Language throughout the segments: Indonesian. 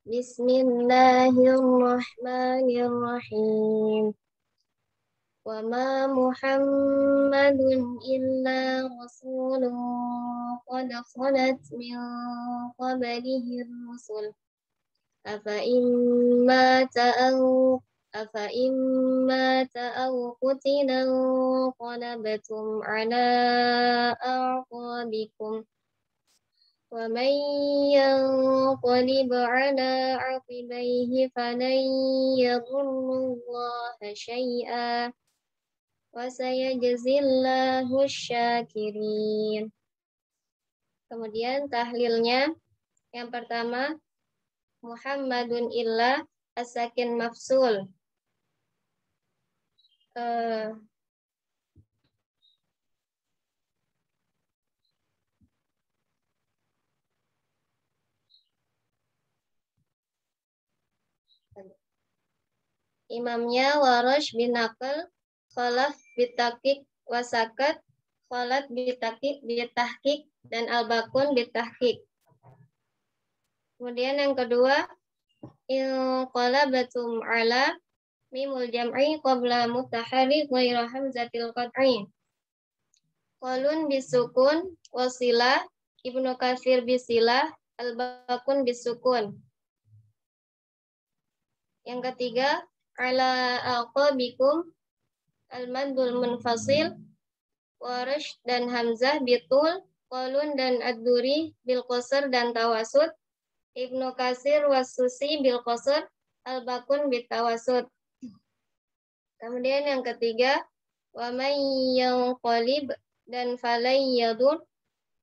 Bismillahirrahmanirrahim. Wa ma Muhammadun illa rasulun qad khalat min qablihi rusul. Afa imma aw qutila qalabatum ala a'qabikum. Wa man yanqalib ala 'aqibaihi falan yadurrullaha syai'a wa sayajzillahu syakirin. Kemudian tahlilnya yang pertama Muhammadun illa as-sakin mafsul. Imamnya Warash bin Naql, Khalaf bitakik wasakat, Khalat bitahkik, dan Al-Bakun bitahkik. Kemudian yang kedua, inqalabatum ala mimul jam'i qabla mutahari ghairu hamzatil qat'i. Qalun bisukun wasilah, Ibnu Katsir bisilah, Al-Bakun bisukun. Yang ketiga, ala aqabikum al-maddul munfasil, Warash dan Hamzah bitul, Qalun dan Ad-Duri bil qasr dan tawasud, Ibnu Katsir wasusi bil qasr, Al-Bakun bitawasud. Kemudian yang ketiga, wa may yanqalib dan falay yadur,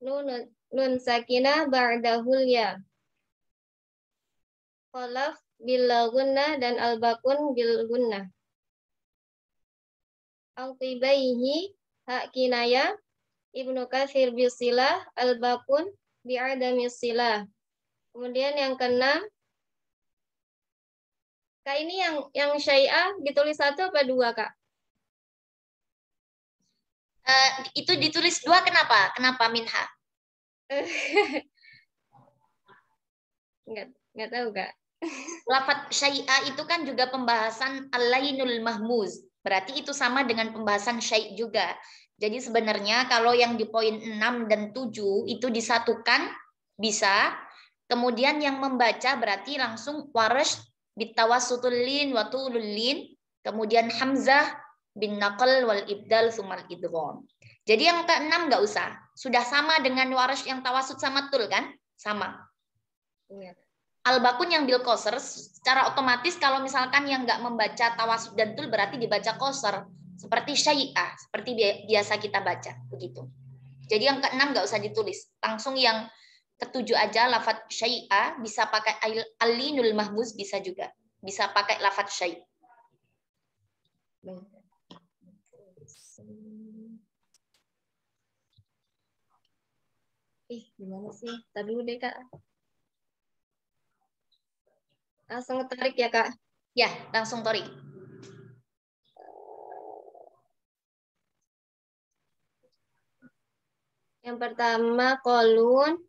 nun sakinah ba'dahul ya. Khalaf bil gunnah dan Al-Bakun bil gunnah. Aqibaihi hak kinaya, Ibnu Katsir bisilah, Al-Bakun bi'adami silah. Kemudian yang keenam, Kak, ini yang syai'ah ditulis satu apa dua, Kak? Itu ditulis dua, kenapa? Kenapa Minha? Enggak tahu, Kak. Lafadz syai'ah itu kan juga pembahasan al-lainul mahmuz. Berarti itu sama dengan pembahasan syai' juga. Jadi sebenarnya kalau yang di poin 6 dan 7 itu disatukan bisa. Kemudian yang membaca berarti langsung Warash bitawassutul lin wa tulul lin, kemudian Hamzah bin naql wal ibdal sumal idgham. Jadi yang ke-6 enggak usah. Sudah sama dengan Warash yang tawassut sama tul kan? Sama. Iya. Al-Bakun yang bil qasr secara otomatis kalau misalkan yang enggak membaca tawassut dan tul berarti dibaca qasr seperti syai'ah, seperti biasa kita baca begitu. Jadi yang ke-6 enggak usah ditulis. Langsung yang ke-7 aja lafadz syai'ah, bisa pakai al-linul mahmuz, bisa juga. Bisa pakai lafadz syai'. Gimana sih? Tadi udah, Kak. Langsung tarik ya, Kak? Ya, langsung tarik. Yang pertama kolun.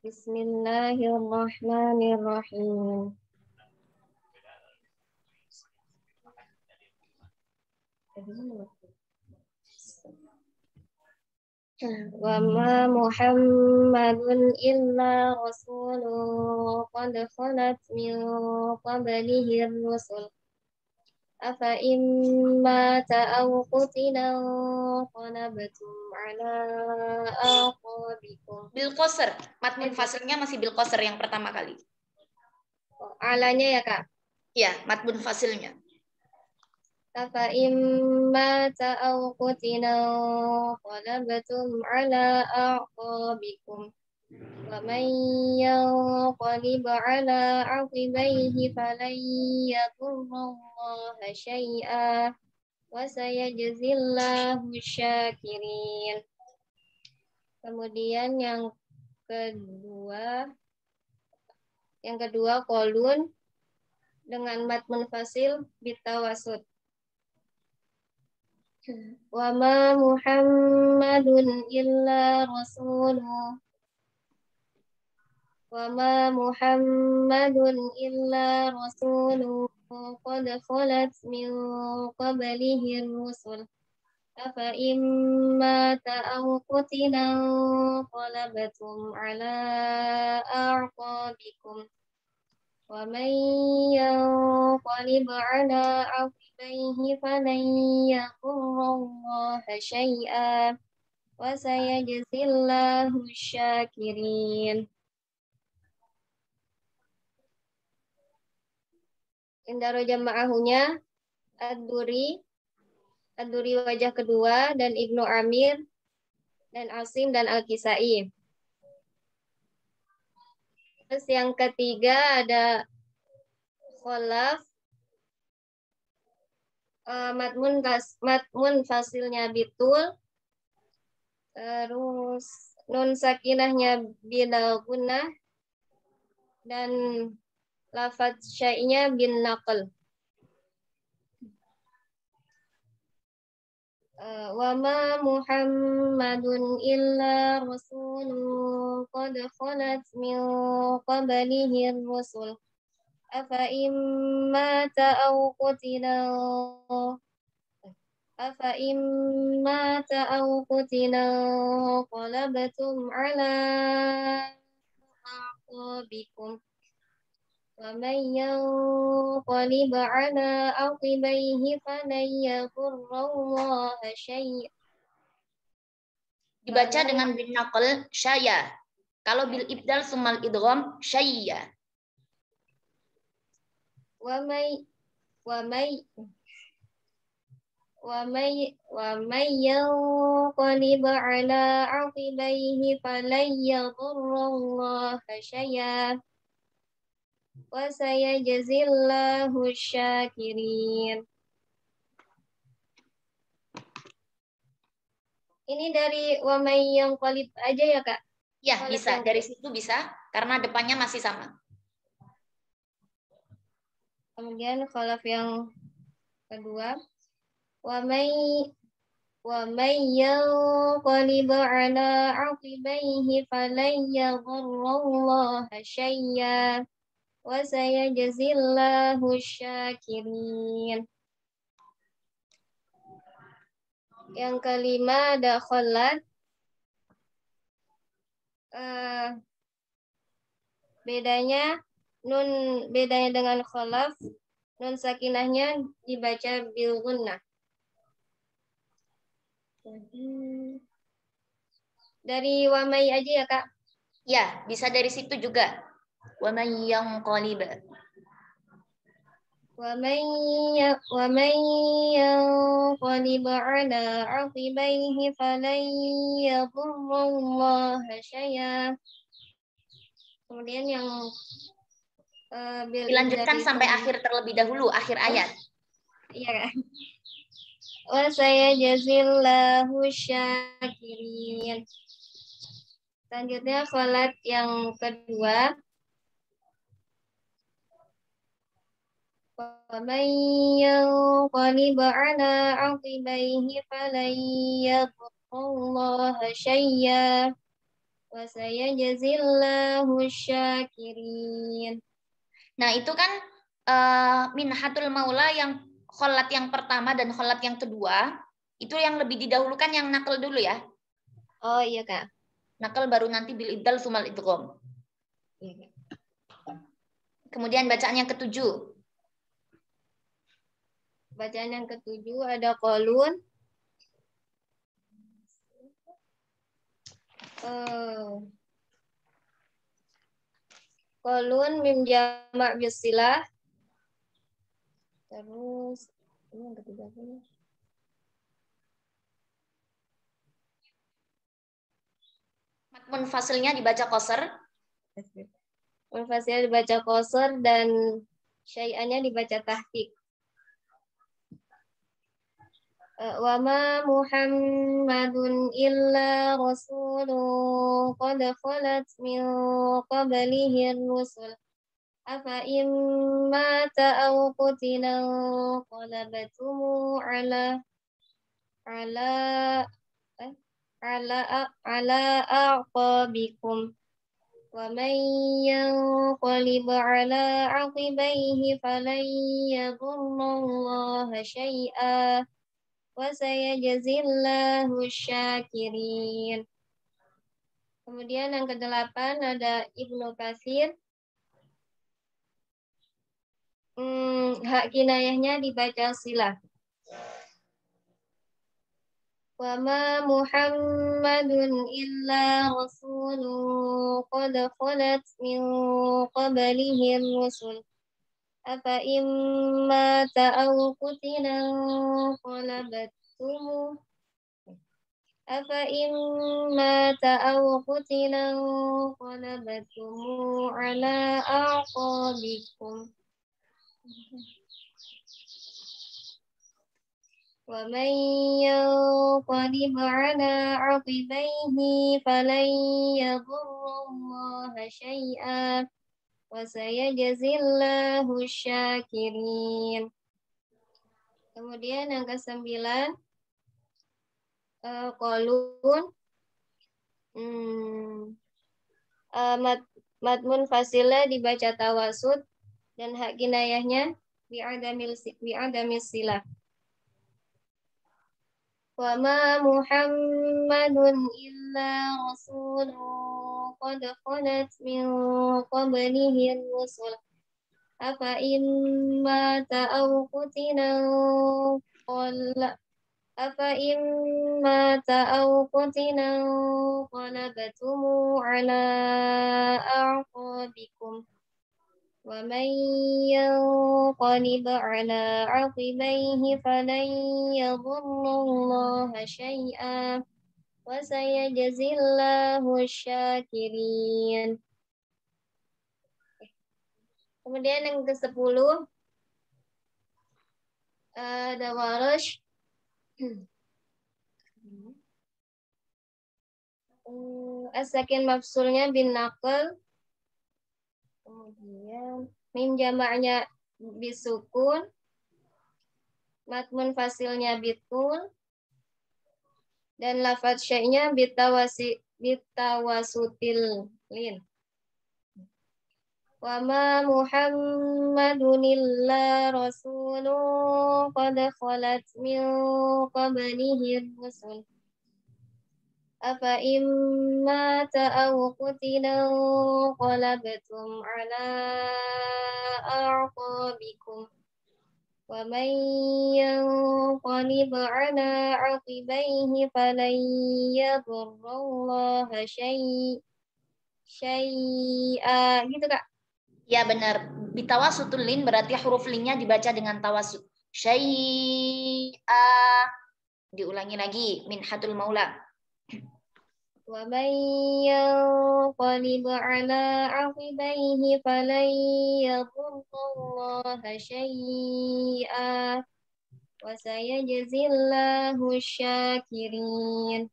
Bismillahirrahmanirrahim. Wa ma Muhammadun illa rasulun qad khalat min qablihi rusul. Afa imma ta'aw qutila qalabatum ala aqabikum. Bil qasr, mat munfasilnya masih bil qasr yang pertama kali. Alanya ya, Kak? Ya, mat munfasilnya. Afa imma ta'aw qutila qalabatum ala aqabikum. Wa man yanqalib ala 'aqibaihi falan yadurrullaha syai'a wa sayajzillahu syakirin. Kemudian yang kedua kolun dengan mad munfasil bitawasud. Wa ma Muhammadun illa rasuluh. Wa ma Muhammadun illa rasuluh qad khalat min qablihi rusul. Afa imma ta'aw qutila qalabatum ala a'qabikum. Wa man yanqalib ala aqibaihi falan yadurrallaha syai'a wa sayajzillahu syakirin. Indaro jama'ahunya Ad-Duri wajah kedua dan Ibnu Amir dan Asim dan Al-Kisai. Terus yang ketiga ada Khalaf, matmun fasilnya bitul, terus nun sakinahnya bila gunnah, dan lafaz syai'nya bin naql. Wa ma Muhammadun illa rasulun qad khalat min qablihi rusul. Afa imma ta'aw qutila qalabatum ala aqabikum. Wa man yanqalib ala aqibaihi falan yadurrallaha syai'a. Dibaca dengan bin naql syaya. Kalau bil ibdal sumal idgham syayya. Wa may yanqalib ala aqibaihi falan yadurrallaha syai'a wa sayajzillahu syakirin. Ini dari wa may yanqalib aja ya, Kak? Ya, bisa. Dari situ bisa karena depannya masih sama. Kemudian khalaf yang kedua, wa may yanqalib ala aqibaihi falan yadurrallaha syai'a wa sayajzillahu syakirin. Yang kelima ada khalat. Bedanya dengan khalaf, nun sakinahnya dibaca bil gunnah. Dari wa may aja ya, Kak? Ya, bisa dari situ juga. Wa may yanqalib. Wa may yanqalib ala aqibaihi falan yadurrallaha syai'a. Kemudian yang dilanjutkan sampai akhir terlebih dahulu, akhir ayat. Iya, Kak. Wa sayajzillahu syakirin. Selanjutnya khalat yang kedua. Wa man yanqalib ala aqibaihi falan yadurrallaha syai'a wa sayajzillahu syakirin. Nah, itu kan minhatul maula yang kholat yang pertama dan kholat yang kedua, itu yang lebih didahulukan yang nakal dulu ya. Oh iya, Kak. Nakal baru nanti bil ibdal sumal idgham. Iya. Kemudian bacaan yang ketujuh. Bacaan yang ketujuh ada kolun. Kolun mim jamak bisilah. Terus ini yang ketiga ini. Mat munfasilnya dibaca qasar. Munfasilnya dibaca qasar dan syai'annya dibaca tahqiq. wa ma Muhammadun illa rasulun qad khalat min qablihi rusul afa mata aw qutila qalabtum ala ala ala aqabikum wa man yanqalib ala aqibaihi falan yadurrallaha syai'a wa sayajzillahu syakirin. Kemudian yang ke-8 ada Ibnu Katsir. Hak kinayahnya dibaca silah. Wa ma Muhammadun illa rasulun qad khalat min qablihi rusul afa imma ta'aw qutila qalabtum afa imma ta'aw qutila qalabtum ala aqabikum wa man yanqalib ala aqibaihi falan yadurrallaha syai'a wa sayajzillahu syakirin. Kemudian yang ke-9 qalun matmun fasila dibaca tawasud dan hak kinayahnya bi'adamis silah. Wa ma Muhammadun illa rasulun qad khalat min qablihi rusul afa imma ta'aw qutila afa imma ta'aw qutila qalabtum ala a'qabikum wa man yanqalib ala aqibaihi falan yadurrallaha syai'a wa sayajzillahu syakirin. Kemudian yang ke-10 ada Warash. As-sakin mafsulnya bin naql. Kemudian mim jamaknya bisukun, matmun fasilnya bitul, dan lafaz syai'nya bitawasutil lin. Wa ma Muhammadun illa rasulun qad khalat min qablihi rusul afa imma ta'aw qutila qalabtum ala a'qabikum wa man yanqalib ala aqibaihi falan yadurrallaha syai'a. Gitu Kak? Ya benar. Bitawasutul lin berarti huruf linnya dibaca dengan tawasud. Syai'a. Diulangi lagi. Minhatul Maula. Wa man yanqalib ala aqibaihi falan yadurrallaha syai'a wa sayajzillahu syakirin.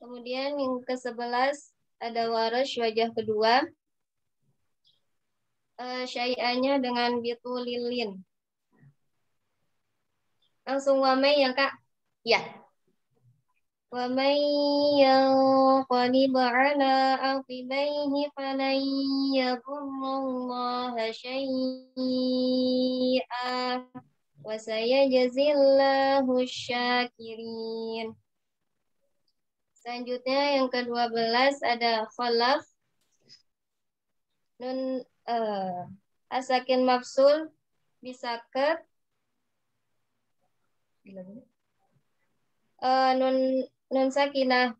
Kemudian yang ke-11 ada Warash wajah kedua. Syai'anya dengan bitulilin. Langsung wamai ya Kak? Ya. Wa man yanqalib ala aqibaihi falan yadurrallaha syai'a wa sayajzillahu syakirin. Selanjutnya yang ke-12 ada khalaf. Nun asakin mafsul bisakat. Nun sakinah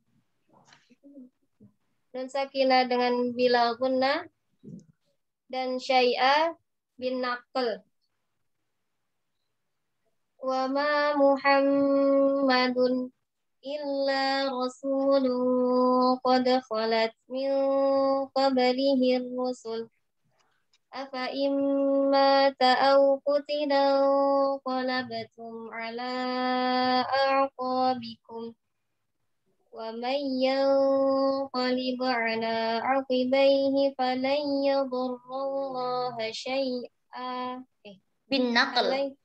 dengan bilal gunnah dan syai'a bin naql. Wa ma Muhammadun illa rasulun qad khalat min qablihi rusul Afa imma ta'au qutilan qalabatum ala a'qabikum wa man yanqalib ala 'aqibaihi falan yadurrallaha syai'a Bin naql.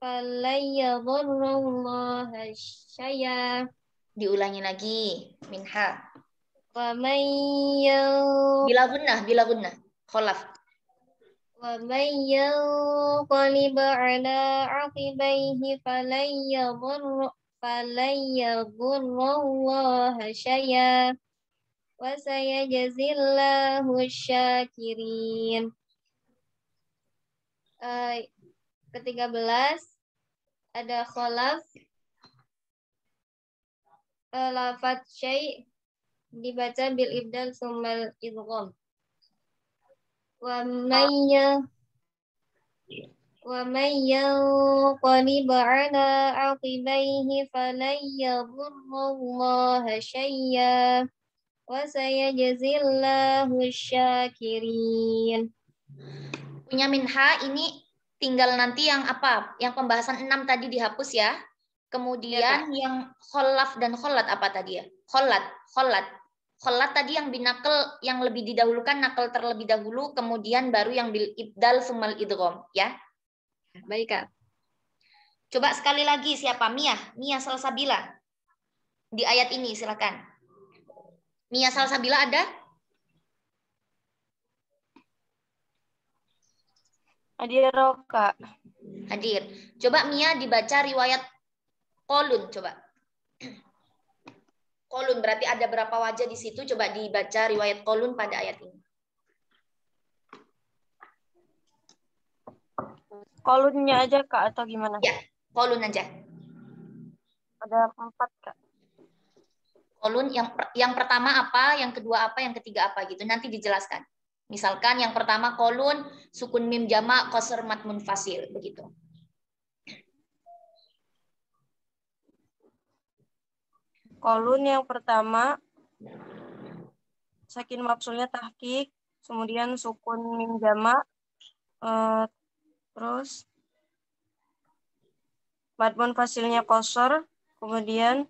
falan yadurrallaha syai'a. Diulangi lagi. Minha. Wa man yan Bila gunnah. Kholaf. wa man yanqalib ala 'aqibaihi falan yadurrallaha syai'a wa sayajzillahu syakirin. Ke-13 ada kholaf, lafaz syai' dibaca bil ibdal sumal idgham. Wa man yanqalib ala 'aqibaihi falan yadurrallaha syai'a wa sayajzillahu syakirin. Punya minha ini tinggal nanti yang apa? Yang pembahasan 6 tadi dihapus ya. Kemudian Ya, yang kholaf dan kholat apa tadi ya? Kholat. Kholat tadi yang binakal, yang lebih didahulukan, nakal terlebih dahulu, kemudian baru yang bil ibdal sumal idgham ya. Baik, Kak. Coba sekali lagi siapa? Mia Salsabila. Di ayat ini silakan. Mia Salsabila ada? Hadir, Kak. Hadir. Coba Mia dibaca riwayat Qolun coba. Qolun berarti ada berapa wajah di situ? Coba dibaca riwayat Qolun pada ayat ini. Kolunnya aja, Kak, atau gimana? Ya, Qolun aja. Ada 4, Kak. Qolun yang pertama apa, yang kedua apa, yang ketiga apa gitu. Nanti dijelaskan. Misalkan yang pertama Qolun, sukun mim jamak, qasr mad munfasil begitu. Kolun yang pertama, sakin mafsulnya tahqiq, kemudian sukun mim jamak, terus mad munfasilnya qasar, kemudian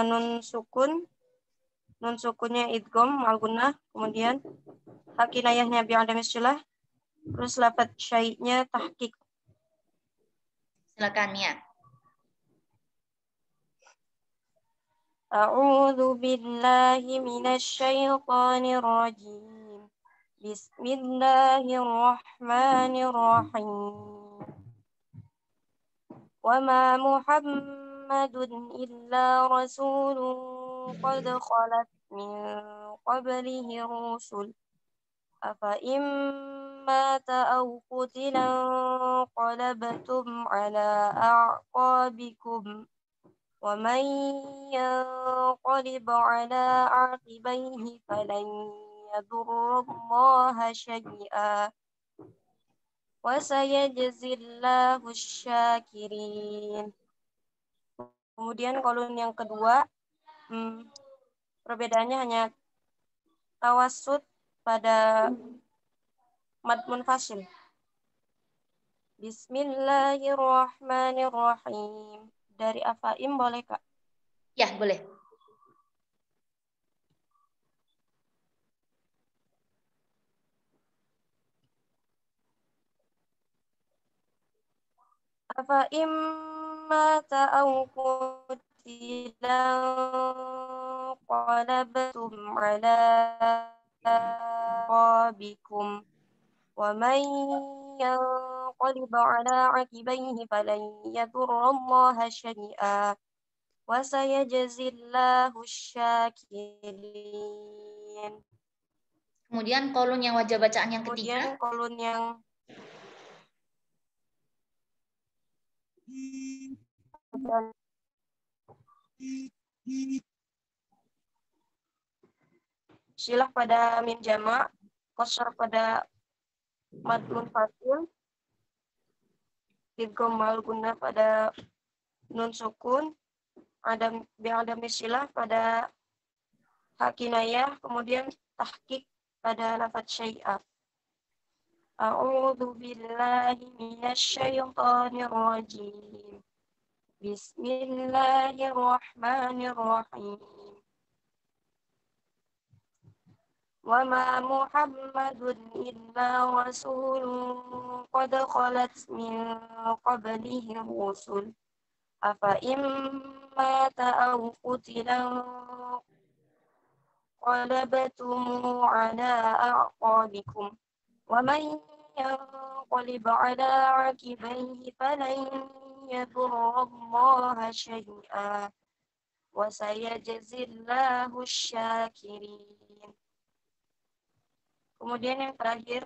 nun sukunnya idgham mal gunnah, kemudian hakinayahnya bi'adam istilah, terus lafaz syai'-nya tahqiq. Silakan Mia. A'udzu billahi minasy syaithanir rajim. Bismillahirrahmanirrahim. Wa ma Muhammadun illa rasulun qad khalat min qablihi rusul. Afa mata aw qutila qalabtum ala a'qabikum. ومن ينقلب على عقبيه فلن يضر الله شيئا وسيجزي الله الشاكرين. Kemudian kolon yang kedua, perbedaannya hanya tawassut pada mad munfasil. Bismillahirrahmanirrahim. Dari afaim boleh, Kak? Ya, boleh. Afaim mata aw qutilan qalabtum ala aqabikum wa man yanqalib ala aqibaihi falan yadurrallaha syai'a wa sayajzillahu syakirin. Kemudian kolon yang wajah bacaan yang Kemudian ketiga. kolon yang silah pada mim jamak, qasar pada mad munfasil, idgham mal gunnah pada nun sukun, ada missilah pada hakinayah, kemudian tahqiq pada lafaz syai'a. A'udzu billahi minasyaitonir rajim. Bismillahirrahmanirrahim. Wa ma Muhammadun illa rasulun qad khalat min qablihi rusul. Afa imma ta'aw qutilan qalabtum ala a'qabikum. Wa man yanqalib ala 'aqibaihi falan yadurra Allaha syai'a wa sayajzillahu syakirin. Kemudian yang terakhir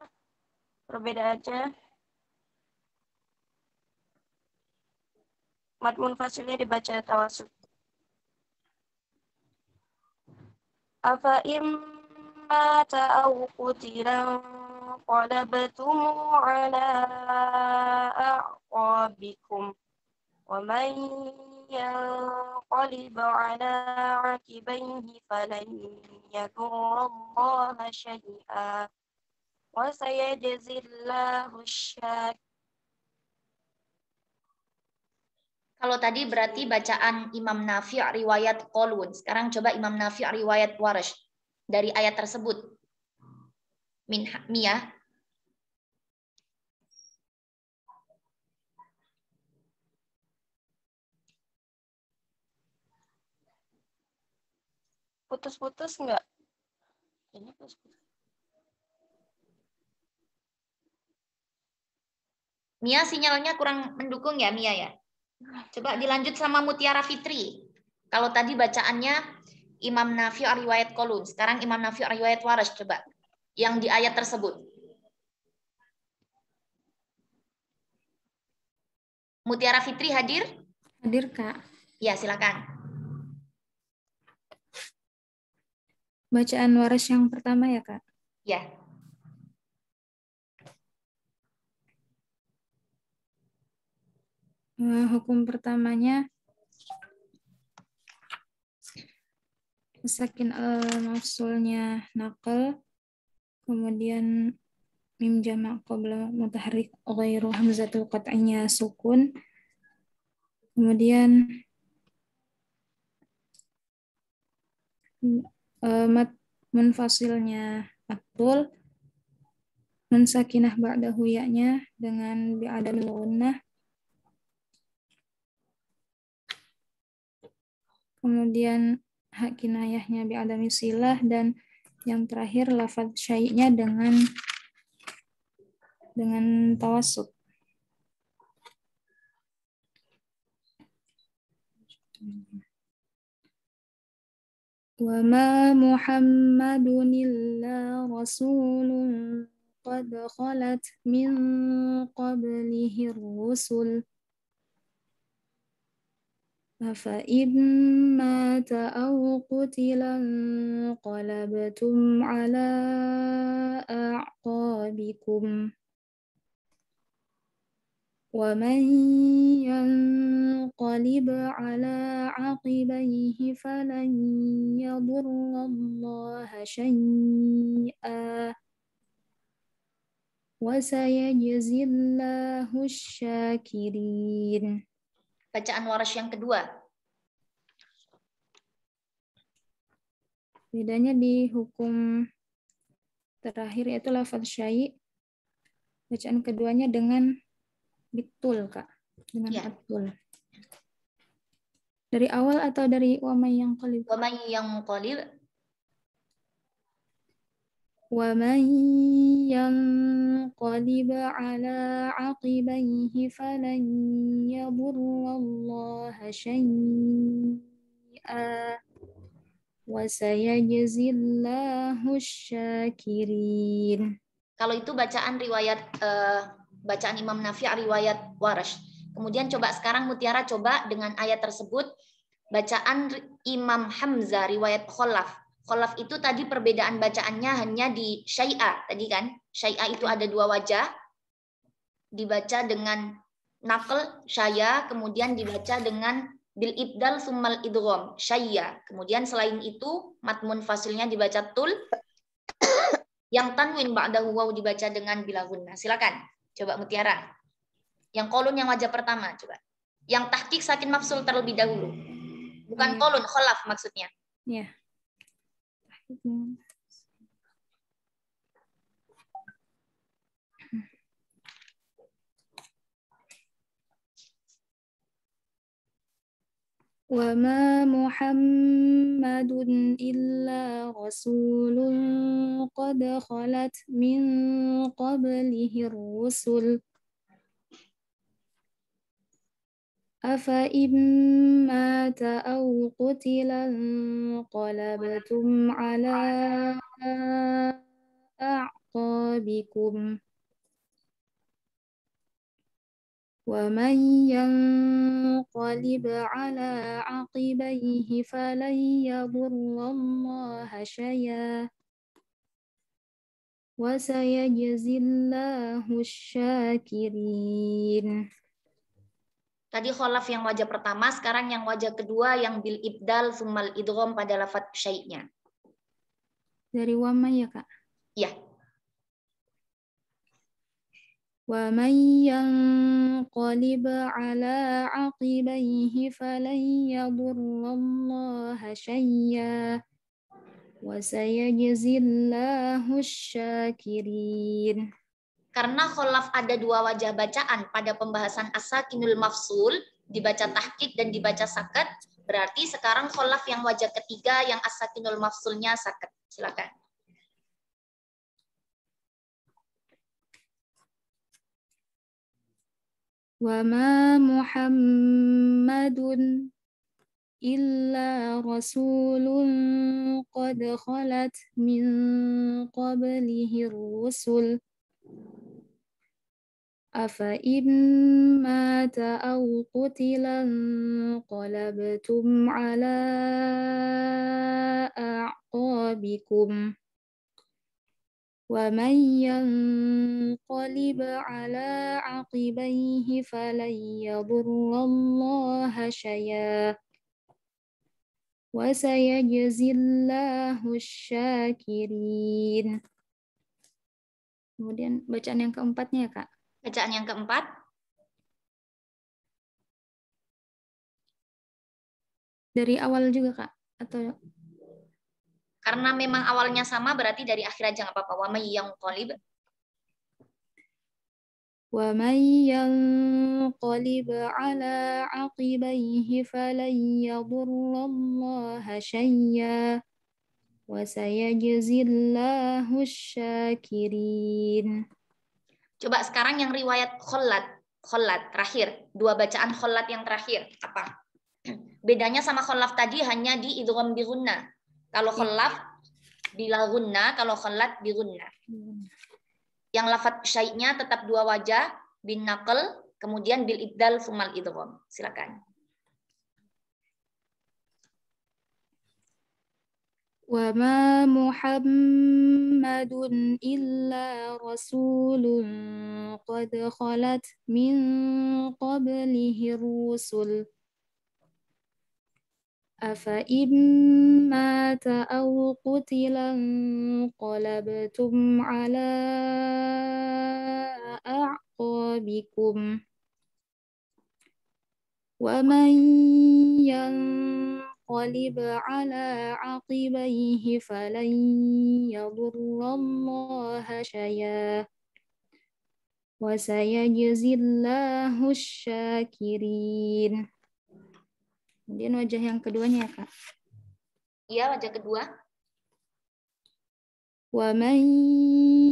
perbedaannya mad munfasilnya dibaca tawassut. Afa imma ta'aw qutilan qalabtum ala a'qabikum wa man yanqalib ala 'aqibaihi falan yadurra Allaha syai'a wa sayajzillahu syakirin. Kalau tadi berarti bacaan Imam Nafi' riwayat Qalun. Sekarang coba Imam Nafi' riwayat Warsh dari ayat tersebut. Mia. Putus-putus enggak? Ini putus-putus. Mia sinyalnya kurang mendukung ya Mia ya. Coba dilanjut sama Mutiara Fitri. Kalau tadi bacaannya Imam Nafi' riwayat Qalun. Sekarang Imam Nafi' riwayat Warsh coba. Yang di ayat tersebut. Mutiara Fitri hadir? Hadir, Kak. Ya, silakan. Bacaan Warsh yang pertama ya, Kak? Ya. Hukum pertamanya sakin al-mafsulnya naqal, kemudian mim jamak qabla mutaharrik ghairu hamzatul qat'iyya sukun, kemudian mat munfasilnya aktul, nun sakinah ba'dahu ya-nya dengan bi'adamil gunnah, kemudian hak kinayahnya bi'adami silah, dan yang terakhir lafadz syai'nya dengan tawassut. Wa ma Muhammadun illa rasulun qad khalat min qablihi rusul. فَإِنْ مَاتَ أَوْ قُتِلَ انقَلَبْتُمْ عَلَى أَعْقَابِكُمْ وَمَنْ يَنْقَلِبْ عَلَى عَقِبَيْهِ فَلَنْ يَضُرَّ اللَّهَ شَيْئًا وَسَيَجْزِي اللَّهُ الشَّاكِرِينَ. Bacaan Warsh yang kedua. Bedanya di hukum terakhir yaitu lafadz syai'. Bacaan keduanya dengan bitul, Kak. Dengan Ya. atul. Dari awal atau dari wa may yanqalib? Wa may yanqalib. Wa may yanqalib ala aqibaihi falan yadurrallaha syai'a wa sayajzillahu syakirin. Kalau itu bacaan bacaan Imam Nafi' riwayat Warsh. Kemudian coba sekarang Mutiara coba dengan ayat tersebut bacaan Imam Hamzah riwayat Khalaf. Khalaf itu tadi perbedaan bacaannya hanya di syai'a tadi kan. Syai'a itu ada dua wajah. Dibaca dengan naql syaya, kemudian dibaca dengan bil ibdal summal idgham syayya. Kemudian selain itu mat munfasilnya dibaca tul Yang tanwin ba'dahu waw dibaca dengan bila gunnah. Silakan. Coba Mutiara. Yang kolon yang wajah pertama coba. Yang tahqiq sakin mafsul terlebih dahulu. Bukan kolon, kholaf maksudnya. Ya. وَمَا مُحَمَّدٌ إِلَّا رَسُولٌ قَدْ خَلَتْ مِنْ قَبْلِهِ الرُّسُلُ أَفَإِنْ مَاتَ أَوْ قُتِلَ انقَلَبْتُمْ عَلَى أَعْقَابِكُمْ وَمَنْ يَنْقَلِبْ عَلَى عَقِبَيْهِ فَلَنْ يَضُرَّ اللَّهَ شَيْئًا وَسَيَجْزِي اللَّهُ الشَّاكِرِينَ. Tadi kholaf yang wajah pertama, sekarang yang wajah kedua yang bil ibdal summal idgham pada lafadz syai'nya. Dari wama ya Kak? Ya. وَمَنْ يَنْقَلِبْ عَلَى عَقِبَيْهِ فَلَنْ يَضُرَّ اللَّهَ شَيْئًا وَسَيَجْزِي اللَّهُ الشَّاكِرِينَ. Karena kholaf ada dua wajah bacaan pada pembahasan as-sakinul mafsul, dibaca tahqiq dan dibaca sakat, berarti sekarang kholaf yang wajah ketiga yang as-sakinul mafsulnya sakat. Silakan. وَمَا مُحَمَّدٌ إِلَّا رَسُولٌ قَدْ خَلَتْ مِنْ قَبْلِهِ الرُّسُلُ أَفَإِنْ مَاتَ أَوْ قُتِلَ انقَلَبْتُمْ عَلَى أَعْقَابِكُمْ وَمَنْ يَنْقَلِبْ عَلَى عَقِبَيْهِ فَلَنْ يَضُرَّ اللَّهَ شَيْئًا وَسَيَجْزِي اللَّهُ الشَّاكِرِينَ. Kemudian bacaan yang keempatnya ya Kak. Bacaan yang keempat. Dari awal juga Kak? Atau Karena memang awalnya sama, berarti dari akhir aja nggak apa-apa. Wa may yanqalib. وَمَنْ يَنْقَلِبْ عَلَى عَقِبَيْهِ فَلَنْ يَضُرَّ اللَّهَ شَيْئًا وَسَيَجْزِي اللَّهُ الشَّاكِرِينَ. Coba sekarang yang riwayat kholat terakhir. Dua bacaan kholat yang terakhir. Apa? Bedanya sama kholaf tadi hanya di idgham bi gunnah. Kalau kholaf bila gunnah, kalau kholat bi gunnah. Yang lafadz syai'nya tetap dua wajah, bin naql, kemudian bil ibdal sumal idgham. Silakan. وَمَا مُحَمَّدٌ إِلَّا رَسُولٌ قَدْ خَلَتْ مِنْ قَبْلِهِ الرُّسُلُ أَفَإِنْ مَاتَ أَوْ قُتِلَ انقَلَبْتُمْ عَلَى أَعْقَابِكُمْ وَمَنْ يَنْقَلِبْ عَلَى عَقِبَيْهِ فَلَنْ يَضُرَّ اللَّهَ شَيْئًا وَسَيَجْزِي اللَّهُ الشَّاكِرِينَ. Kemudian wajah yang keduanya ya Kak. Iya, wajah kedua. وَمَنْ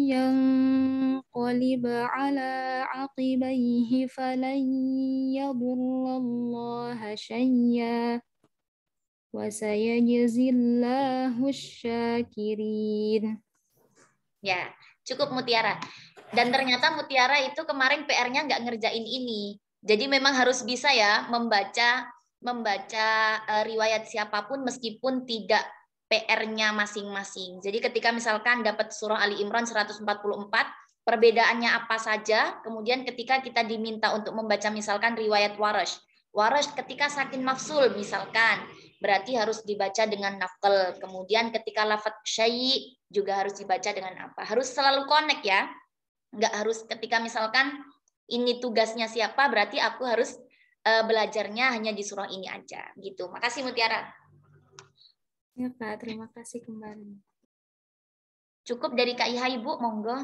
يَنْقَلِبْ عَلَى عَقِبَيْهِ فَلَنْ يَضُرَّ اللَّهَ شَيْئًا وَسَيَجْزِي اللَّهُ الشَّاكِرِينَ. Ya, cukup Mutiara. Dan ternyata Mutiara itu kemarin PR-nya nggak ngerjain ini. Jadi memang harus bisa ya membaca riwayat siapapun meskipun tidak PR-nya masing-masing. Jadi ketika misalkan dapat surah Ali Imran 144, perbedaannya apa saja, kemudian ketika kita diminta untuk membaca misalkan riwayat Warash ketika sakin mafsul misalkan, berarti harus dibaca dengan naqal. Kemudian ketika lafadz syai' juga harus dibaca dengan apa? Harus selalu connect ya. Nggak harus ketika misalkan ini tugasnya siapa, berarti aku harus belajarnya hanya di surah ini aja gitu. Makasih Mutiara. Ya Kak, terima kasih kembali. Cukup dari Kak Iha Ibu, monggo.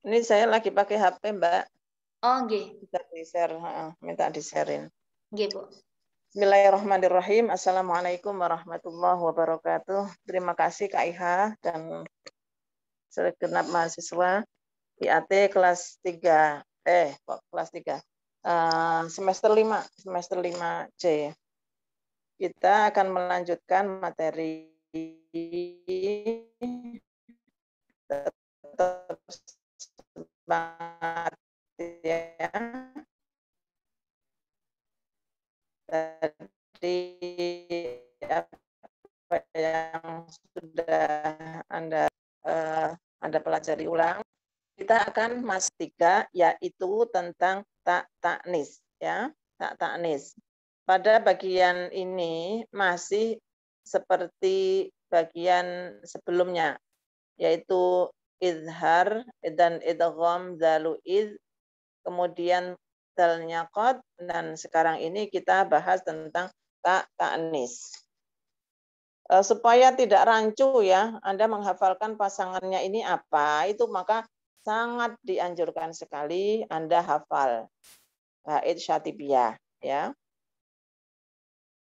Ini saya lagi pakai HP, Mbak. Oh, nggih. Bisa di-share, minta di-sharein. Nggih, Bu. Bismillahirrahmanirrahim. Assalamualaikum warahmatullahi wabarakatuh. Terima kasih Kak Iha dan segenap mahasiswa IAT kelas 3. Kelas 3. Semester 5 C. Kita akan melanjutkan materi semangat ya. Tadi apa yang sudah Anda pelajari ulang, kita akan masuk 3 yaitu tentang tak taknis ya, tak taknis. Pada bagian ini masih seperti bagian sebelumnya yaitu izhar dan idgham dalu iz, kemudian dalnya qad, dan sekarang ini kita bahas tentang tak taknis. Supaya tidak rancu ya, Anda menghafalkan pasangannya ini apa, itu maka sangat dianjurkan sekali Anda hafal bait syatibiyah ya.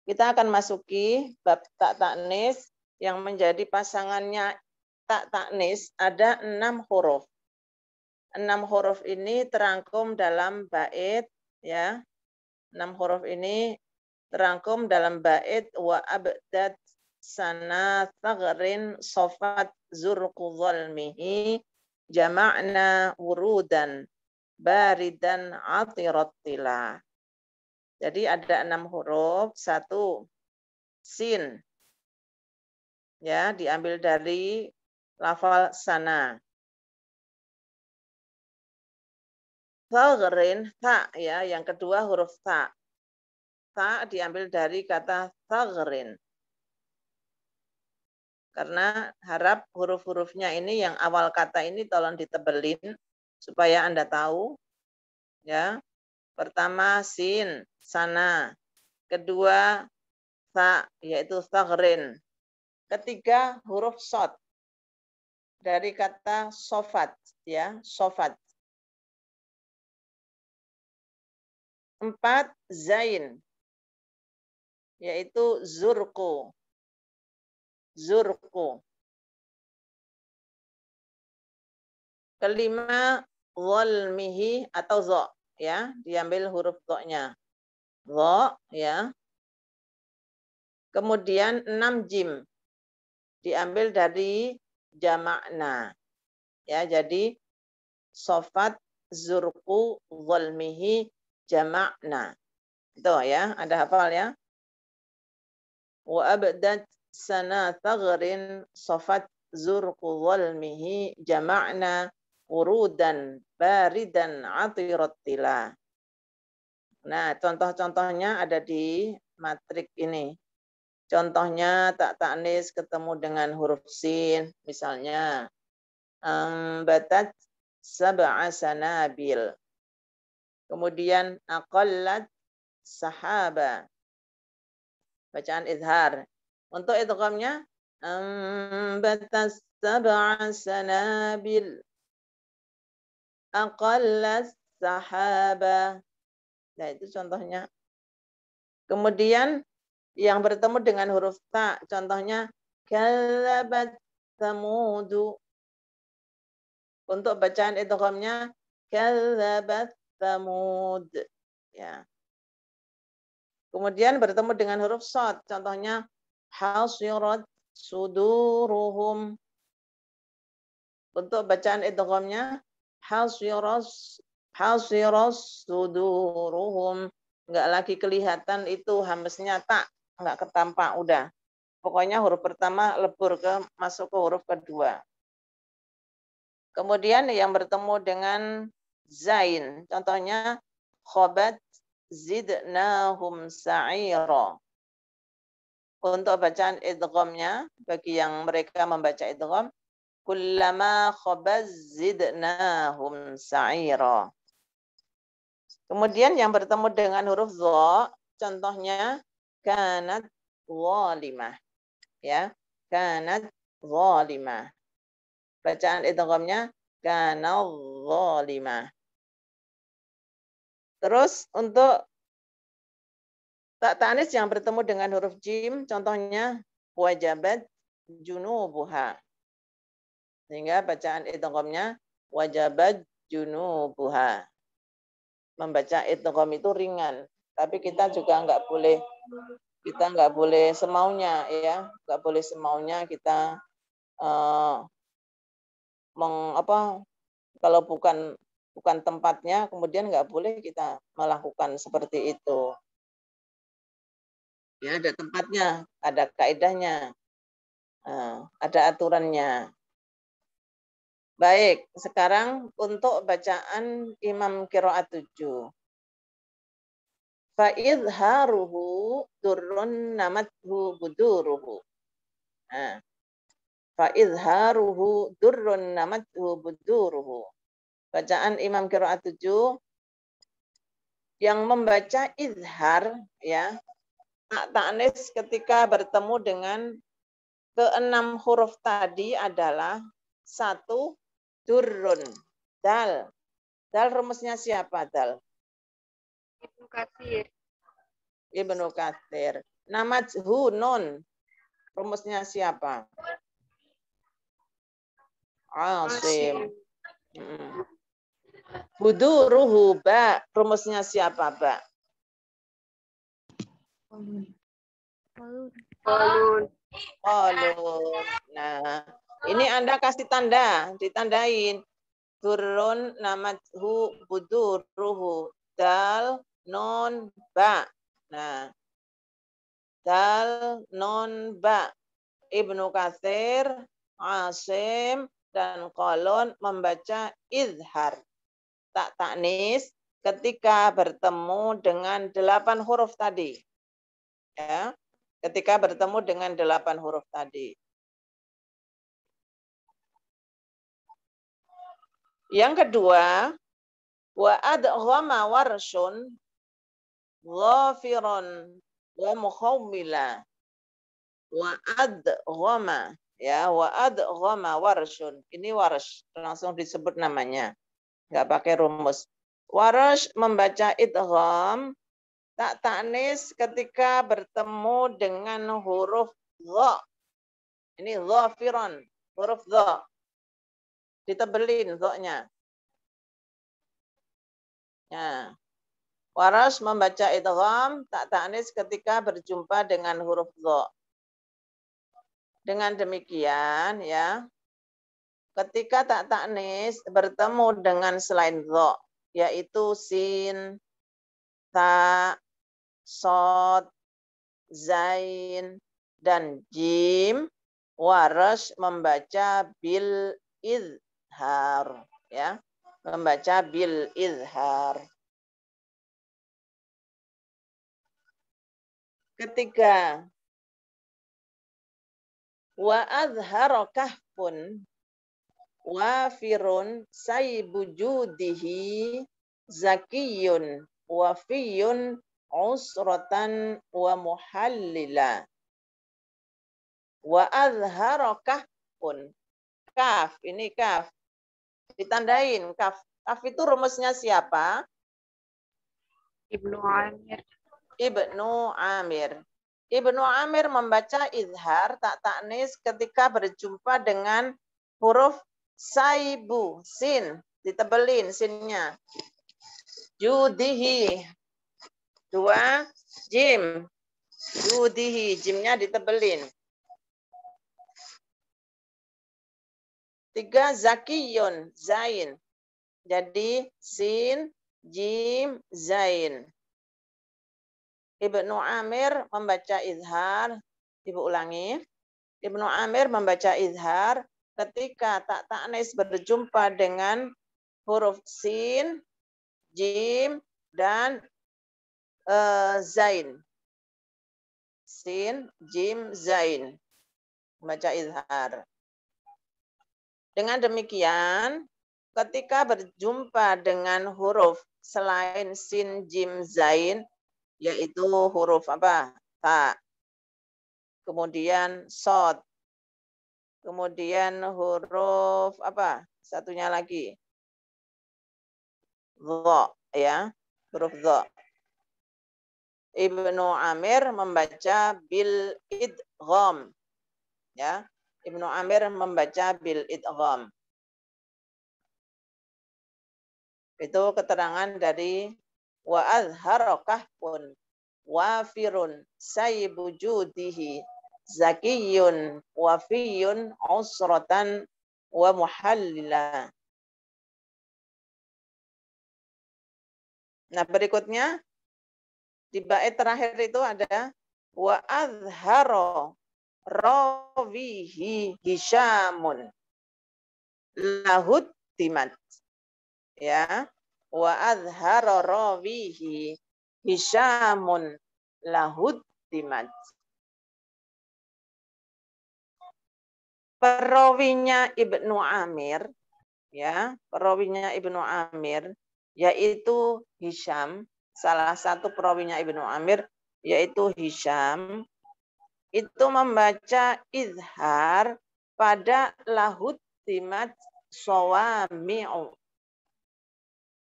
Kita akan masuki bab tak taknis yang menjadi pasangannya tak taknis ada 6 huruf. 6 huruf ini terangkum dalam bait ya. 6 huruf ini terangkum dalam bait wa abdad sana thagrin sofat zurqu zalmihi jama'na wurudan baridan atiratila. Jadi ada 6 huruf. 1 sin ya, diambil dari lafal sana. Thagrin, ta ya, yang kedua huruf ta. Ta diambil dari kata thagrin. Karena harap huruf-hurufnya ini yang awal kata ini tolong ditebelin supaya Anda tahu ya. Pertama sin, sana. Kedua ta, yaitu thagrin. Ketiga huruf sod dari kata sofat ya, sofat. 4 zain yaitu zurqu. Zurqu. Kelima zalmihi atau zo ya, diambil huruf zo-nya. Zo ya. Kemudian 6 jim diambil dari jama'na. Ya, jadi sofat zurqu zalmihi jama'na. Itu ya, Anda hafal ya. Wa abdat sana thagrin sofat zurqu zalmihi jama'na urudan baridan atiratila. Nah, contoh-contohnya ada di matrik ini. Contohnya tak taknis ketemu dengan huruf sin, misalnya batat sab'a sanabil. Kemudian aqallat sahaba. Bacaan izhar. Untuk idghamnya batas sab'a sanabil. Aqallat sahaba. Nah, itu contohnya. Kemudian yang bertemu dengan huruf ta, contohnya kadzabat samudu. Untuk bacaan idghamnya kadzabat samud. Ya. Kemudian bertemu dengan huruf shad, contohnya hasirat suduruhum. Untuk bacaan idghamnya hasiras suduruhum. Enggak lagi kelihatan itu hamznya tak, enggak ketampak udah. Pokoknya huruf pertama lebur masuk ke huruf kedua. Kemudian yang bertemu dengan zain, contohnya khobat zidnahum sa'ira. Untuk bacaan idghamnya, bagi yang mereka membaca idgham, kullama khabaz zidnahum sa'ira. Kemudian yang bertemu dengan huruf dha, contohnya kanat zalimah. Ya, kanat zalimah. Bacaan idghamnya kana zalimah. Terus untuk tak ta'anis yang bertemu dengan huruf jim, contohnya wajabat junubuha. Sehingga bacaan idghamnya wajabat junubuha. Membaca idgham itu ringan, tapi kita juga nggak boleh semaunya, ya, nggak boleh semaunya kita kalau bukan tempatnya, kemudian nggak boleh kita melakukan seperti itu. Ya, ada tempatnya, ada kaidahnya, ada aturannya. Baik, sekarang untuk bacaan Imam Qiraat 7. Fa'idharuhu durrun namathu buduruhu. Nah, fa'idharuhu durrun namathu buduruhu. Bacaan Imam Qiraat 7 yang membaca izhar, ya, tak ta'nis ketika bertemu dengan keenam huruf tadi adalah 1 durrun, dal. Dal rumusnya siapa, dal? Ibnu Katsir. Ibnu Katsir. Namathu nun, rumusnya siapa? Asim. Buduruhu ba, rumusnya siapa, ba? Qalun. Qalun. Nah, ini Anda kasih tanda, ditandain. Durrun namathu buduruhu. Dal, non, ba. Nah, dal, non, ba. Ibnu Katsir, Asim, dan Qalun membaca izhar. Tak ta'nis ketika bertemu dengan 8 huruf tadi. Ya, ketika bertemu dengan 8 huruf tadi. Yang kedua, wa adghama warshun ghafiron wa mukhawmila. Wa adghama, ya, wa adghama warshun. Ini warsh, langsung disebut namanya. Enggak pakai rumus. Warsh membaca idgham tak ta'nis ketika bertemu dengan huruf dha. Ini ghafiron, huruf dha. Ditebelin dha-nya. Ya. Waras membaca idgham tak ta'nis ketika berjumpa dengan huruf dha. Dengan demikian, ya, ketika tak ta'nis bertemu dengan selain dha, yaitu sin, ta, sod, zain, dan jim, waras membaca bil izhar, ya, membaca bil izhar. Ketiga, wa azhara kahfun wafirun saybujudihi zakiyun wafiyun usratan wa muhallila. Wa azhara kahfun. Kaf, ini kaf. Ditandain kaf. Kaf itu rumusnya siapa? Ibnu Amir. Ibnu Amir. Ibnu Amir membaca izhar tak ta'nis ketika berjumpa dengan huruf saibu, sin, ditebelin sinnya. Judihi, 2, jim. Judihi, jimnya ditebelin. 3, zakiyun, zain. Jadi sin, jim, zain. Ibnu Amir membaca izhar, Ibu ulangi. Ibnu Amir membaca izhar ketika tak ta'nis berjumpa dengan huruf sin, jim, dan zain. Sin, jim, zain. Baca izhar. Dengan demikian, ketika berjumpa dengan huruf selain sin, jim, zain, yaitu huruf apa? Ta. Kemudian sod. Kemudian huruf apa? Satunya lagi. Dha, ya. Huruf dha. Ibnu Amir membaca bil idgham. Ya. Ibnu Amir membaca bil idgham. Itu keterangan dari wa azharokah pun wafirun saybujudihi zakiyun wafiyun usratan wa muhallila. Nah, berikutnya di bait terakhir itu ada wa azharo rawihi hisyamun lahud timat. Ya, wa azharo rawihi hisyamun lahud timat. Perawinya Ibnu Amir, ya, perawinya Ibnu Amir yaitu Hisham, salah satu perawinya Ibnu Amir yaitu Hisham, itu membaca izhar pada lahud timat sawami'u.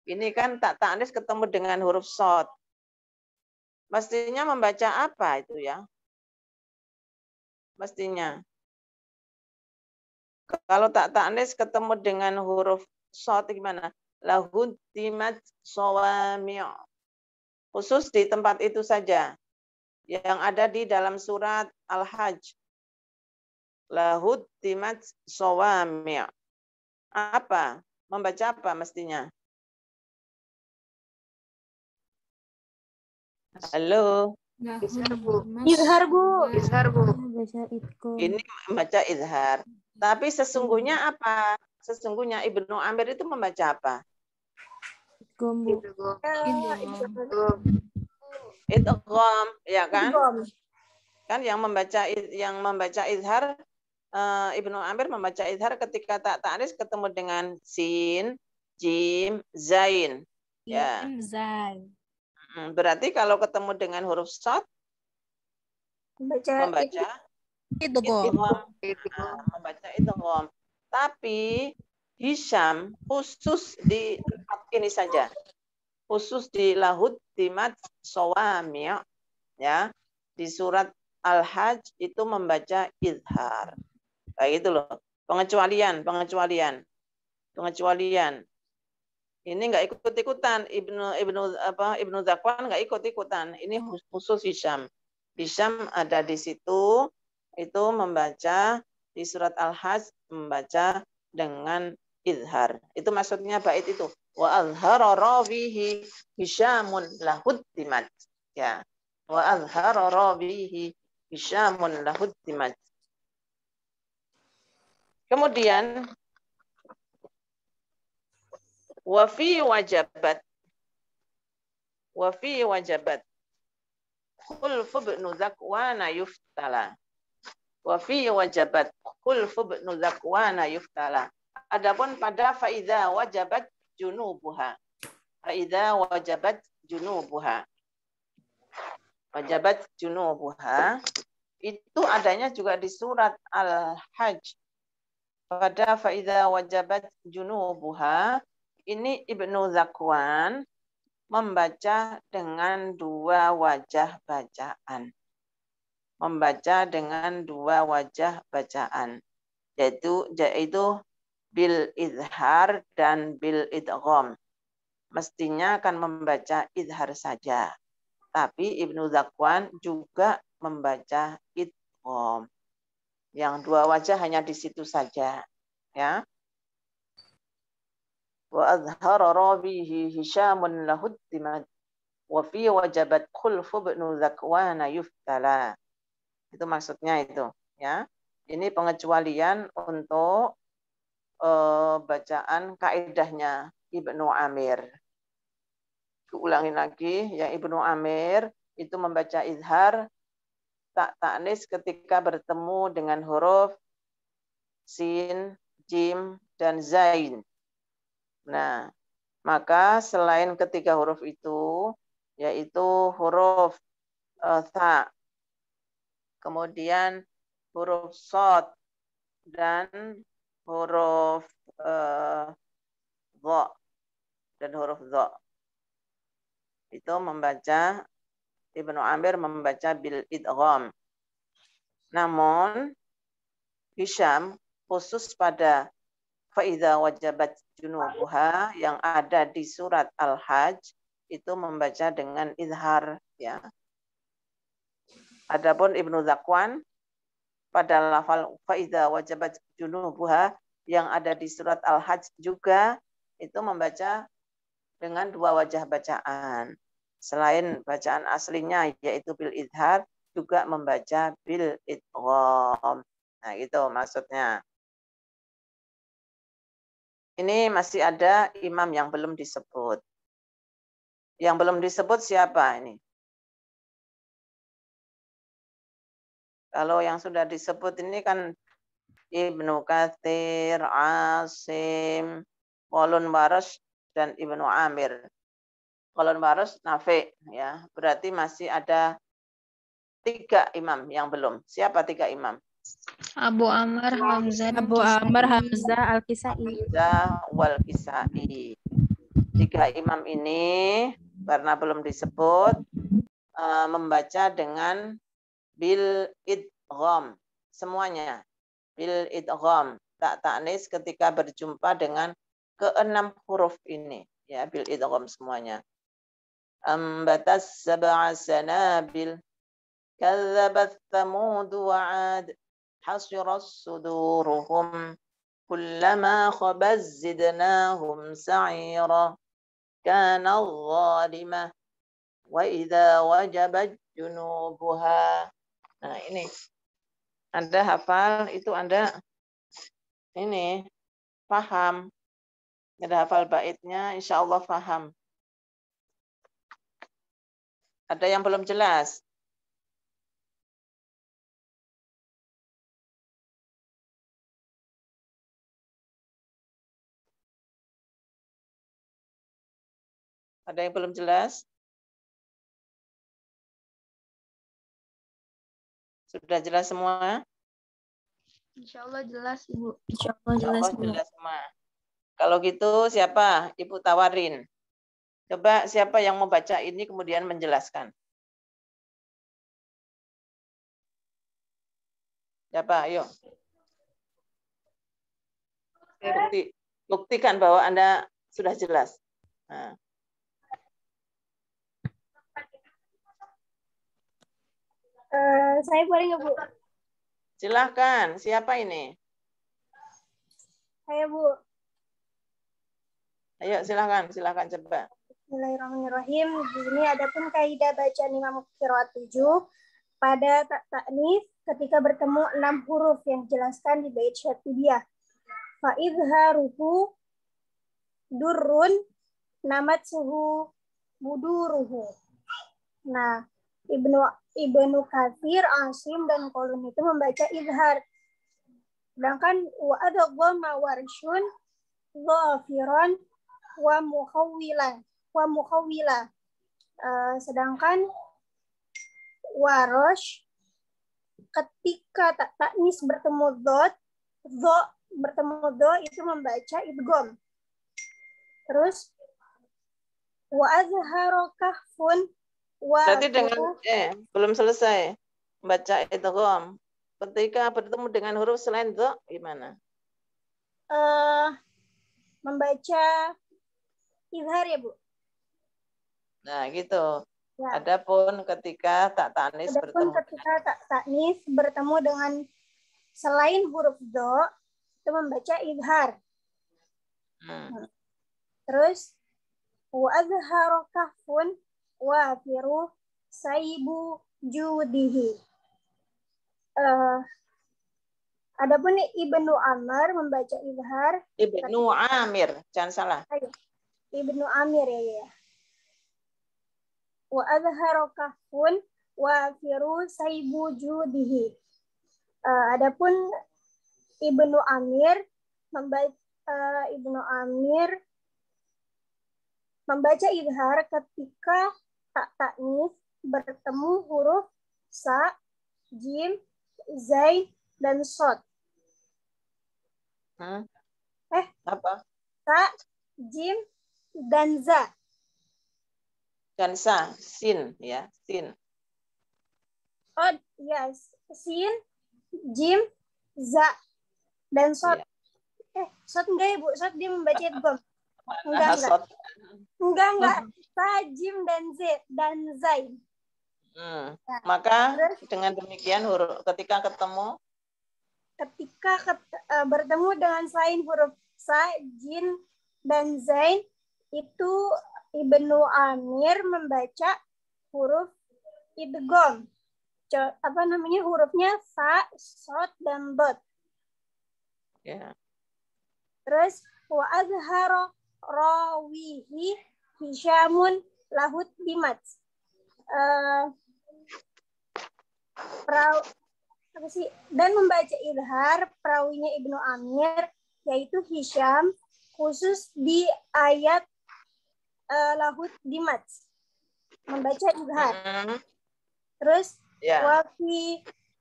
Ini kan tak ta'anis ketemu dengan huruf shad. Mestinya membaca apa itu ya? Mestinya. Kalau tak ta'anis ketemu dengan huruf shad gimana? Lahud timat sawami'u. Khusus di tempat itu saja. Yang ada di dalam surat Al-Hajj. Lahud timat sawami'u. Apa? Membaca apa mestinya? Halo. Izhar, Bu. Baca idgham. Ini membaca izhar. Tapi sesungguhnya apa? Sesungguhnya Ibnu Amir itu membaca apa? Idgham, Bu. Idgham, ya kan? Kan yang membaca izhar Ibnu Amir membaca izhar ketika tak ta'anis ketemu dengan sin, jim, zain. Ya. Zain. Berarti kalau ketemu dengan huruf shad membaca idgham. Membaca idgham. Tapi Hisham khusus di tempat ini saja. Khusus di lahud timat sawami', ya. Di surat Al-Hajj itu membaca izhar. Kayak gitu loh. Pengecualian. Ini enggak ikut-ikutan Ibnu Zakwan enggak ikut-ikutan. Ini khusus Hisham. Hisham ada di situ itu membaca di surat Al-Hajj membaca dengan izhar. Itu maksudnya bait itu. Wa azhara rawihi Hisyamun lahud timat. Ya. Wa azhara rawihi Hisyamun lahud timat. Kemudian wa fi wajabat khulf ibn Zakwana yuftala. Wa fi wajabat khulf ibn Zakwana yuftala. Adapun pada faidha wajabat junubuha. Faidha wajabat junubuha. Wajabat junubuha itu adanya juga di surat Al-Hajj. Pada faidha wajabat junubuha ini Ibnu Zakwan membaca dengan dua wajah bacaan. Yaitu bil izhar dan bil idgham. Mestinya akan membaca izhar saja. Tapi Ibnu Zakwan juga membaca idgham. Yang dua wajah hanya di situ saja, ya. Wa azhara rawihi Hisyamun lahud timat wa fi wajabat khulf ibn Zakwana yuftala. Itu maksudnya itu, ya. Ini pengecualian untuk bacaan kaidahnya Ibnu Amir. Ulangi lagi, yang Ibnu Amir itu membaca izhar tak ta'nis ketika bertemu dengan huruf sin, jim, dan zain. Nah, maka selain ketiga huruf itu, yaitu huruf tha, kemudian huruf shad, dan huruf dha, dan huruf dha. Itu membaca, Ibnu Amir membaca bil idgham. Namun Hisham khusus pada faidza wajabat junubuha yang ada di surat Al-Hajj itu membaca dengan izhar, ya. Adapun Ibnu Zakwan pada lafal faidza wajabat junubuha yang ada di surat Al-Hajj juga itu membaca dengan dua wajah bacaan. Selain bacaan aslinya yaitu bil izhar, juga membaca bil idgham. Nah, gitu maksudnya. Ini masih ada imam yang belum disebut. Yang belum disebut siapa ini? Kalau yang sudah disebut ini kan Ibnu Katsir, Asim, Qalun Waras, dan Ibnu Amir. Qalun Waras, Nafi, ya. Berarti masih ada 3 imam yang belum. Siapa 3 imam? Abu Amr, Hamzah, Abu Amr, Hamzah, Al-Kisai. Hamzah wal Kisai. 3 imam ini karena belum disebut membaca dengan bil idgham semuanya. Bil idgham tak ta'nis ketika berjumpa dengan ke-6 huruf ini, ya, bil idgham semuanya. Ambatas sab'a sanabil kadzabat thamud wa 'ad hasiras suduruhum kullama khabaz zidnahum sa'ira kana zalimah wa idza wajabat junubuha. Nah, ini Anda hafal, itu Anda ini paham. Ada hafal baitnya, insya Allah paham. Ada yang belum jelas? Ada yang belum jelas? Sudah jelas semua? Insya Allah jelas, Ibu. Insya Allah Insya jelas. Allah jelas semua. Kalau gitu siapa? Ibu Tawarin. Coba siapa yang mau baca ini kemudian menjelaskan. Siapa? Ayo. Buktikan bahwa Anda sudah jelas. Nah. Saya boleh nggak, Bu? Silahkan. Siapa ini? Saya, Bu. Ayo silahkan coba. Bismillahirrahmanirrahim. Di sini adapun kaidah bacaan Imam Qiraat 7 pada ta'nis ketika bertemu 6 huruf yang dijelaskan di bait Syatibiyah. Fa idharuhu durrun namat suhu buduruhu. Nah, Ibnu Katsir, Asim, dan Qalun itu membaca izhar. Sedangkan wa adghamma warshun dhafiran wa mukhawwila. Sedangkan warosh ketika taknis bertemu dho bertemu do itu membaca idgham. Terus wa azhara kahfun wa Berarti dengan belum selesai baca idgham. Ketika bertemu dengan huruf selain dho gimana? Membaca izhar, ya, Bu. Nah, gitu. Ya. Adapun ketika tak ta'nis bertemu dengan selain huruf do itu membaca izhar. Terus wa azharu kahfun wa firu saibu judihi. Adapun Ibnu Amr membaca izhar. Ibnu Amir, jangan salah. Ibnu Amir, ya. wa adhara kahfun wa firu saibu judihi. Adapun Ibnu Amir membaca idhar ketika tak taknis bertemu huruf sa, jim, zain, dan sod. Apa? Sa, jim, dan za. Dan sa, sin ya, sin. Oh, yes. Sin, jim, za, dan sod. Ya. Sod enggak ya, Bu? Sod dia membaca idgham. Nah, sod. Enggak. Sa, jim, dan zain. Maka dengan demikian huruf ketika ketemu bertemu dengan selain huruf sa, jim, dan zain, itu Ibnu Amir membaca huruf idgham. Hurufnya sa, sod, dan dot. ya. Terus wa azhara rawihi Hisyamun lahut bimat. Dan membaca idhar perawinya Ibnu Amir yaitu Hisyam khusus di ayat lahut bimat. Membaca idhar. Terus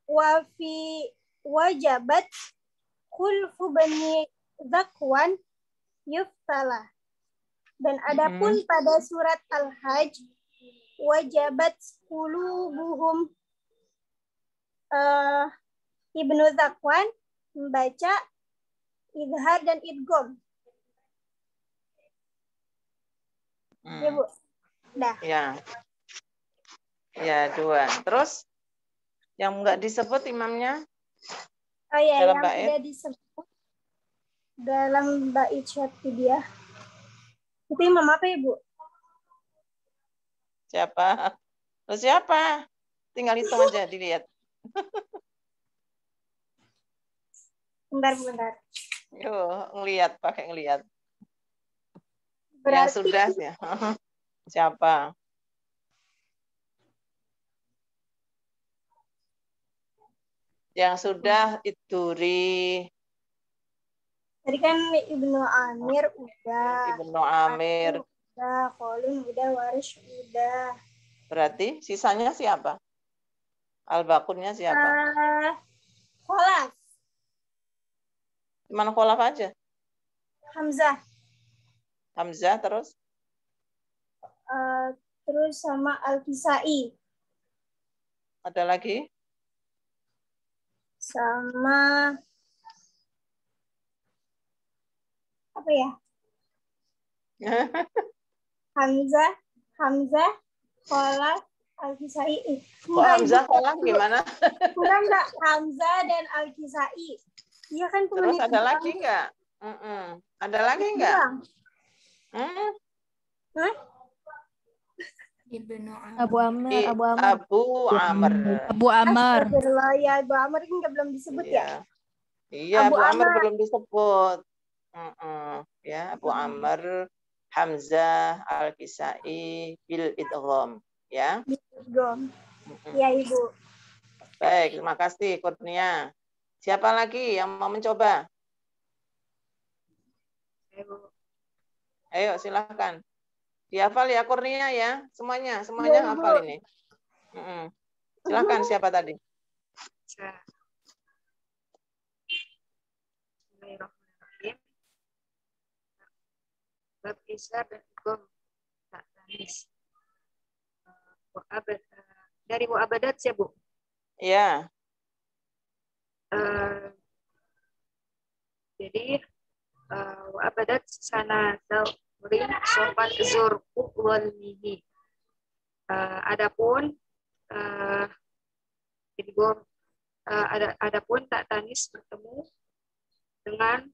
wafi wajabat khulfu bani Zakwan yuftala. Dan adapun pada surat Al-Hajj wajabat qulubuhum, Ibnu Zakwan membaca idhar dan idgham. Ya, Bu. Dah. Ya. Ya, 2. Terus yang enggak disebut imamnya? Oh ya, dalam yang bait? tidak disebut dalam bait Syatibiyah. Itu imam apa, Ibu? Siapa? Terus siapa? Tinggal hitung aja dilihat. Bentar. Ngelihat, pakai ngelihat. Berarti Yang sudah ya. Siapa? Yang sudah Iduri. tadi kan Ibnu Amir udah. Ibnu Amir. Udah, Qalun udah, Waris udah. Berarti sisanya siapa? Al-Bakunnya siapa? Kholaf. Cuman Kholaf aja. Hamzah terus? Terus sama Al-Kisai. Ada lagi? Sama apa ya? Hamzah, Kholaf, Al-Kisai. Hamzah, Kholaf gimana? Enggak. Hamzah dan Al-Kisai. Iya kan. Terus ada lagi enggak? Ada lagi enggak? Abu Amr. Abu Amr. Ya, Abu Amr ini belum disebut ya? Iya, Abu Amr belum disebut. Ya, Abu Amr, Hamzah, Al-Kisai, bil idgham, ya. Idgham. Ya, Ibu. Baik, terima kasih Kurnia. Siapa lagi yang mau mencoba? Ayo, silahkan. Dihafal ya Kurnia ya, semuanya Ya, hafal ini. Silahkan, siapa tadi? Bismillahirrahmanirrahim. Bab isar dan idgham tak tanis. Dari mu'abadat ya, Bu? Ya. Jadi mu'abadat sana taurin sopan zurku wal mihi. Adapun idgham adapun tak tanis bertemu dengan